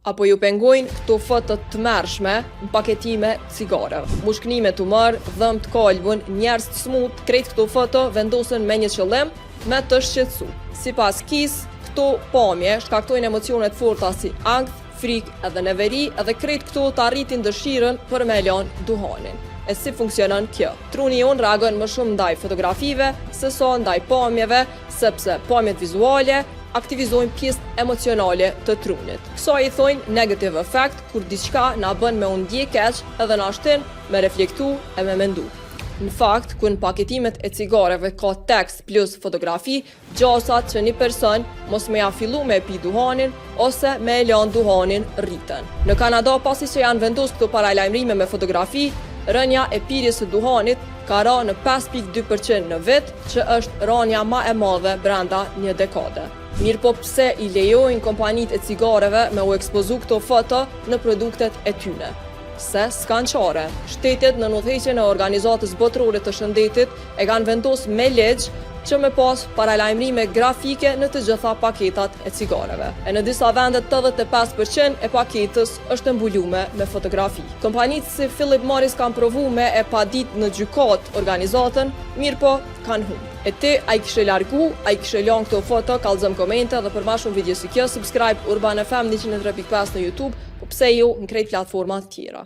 Apo ju pengojnë këto foto të mërshme në paketime cigareve. Mushknime të mërë, dhëm të kolbun, njerës të smut, krejt këto foto vendosen me një qëllim me të shqetësu. Sipas KIS, këto pamje shkaktojnë emocionet forta si ankth, frikë edhe neveri edhe krejt këto të arritin dëshirën për me lanë duhanin. E si funksionon kjo? Truni jonë reagon më shumë ndaj fotografive se sa ndaj pamjeve, sepse pamjet vizuale aktivizojnë pjesë emocionale të trunit. Kësa i thojnë negative effect, kur diçka na bën me unë ndje keq edhe na shtin me reflektu e me mendu. Në fakt, ku në paketimet e cigareve ka tekst plus fotografi, gjasat që një person mos me ja fillu me pi duhanin ose me e lanë duhanin rritën. Në Kanada, pasi që janë vendos këto paralajmërime me fotografi, rënja e pirjes së duhanit ka ra në 5.2% në vit, që është rënja ma e madhe brenda një dekade. Mirë po pse i lejojnë kompanitë e cigareve me u ekspozu këto foto në produktet e tyne? Se s'kan qare. Shtetet në udhëheqjen e Organizatës Botërore të Shëndetit e kanë vendosur me ligj që me pas paralajmërime grafike në të gjitha paketat e cigareve. E në disa vende 85% e paketës është mbulume me fotografi. Kompanitë si Philip Morris kanë provu me e padit në gjykat organizatën, mirë po kanë humbë. E ti, a i kështë largu, a i kështë lanë këto foto, kallëzëm komente dhe për ma shumë video si kjo, subscribe Urban FM 103.5 në YouTube, po pse ju në krejt platformat tjera.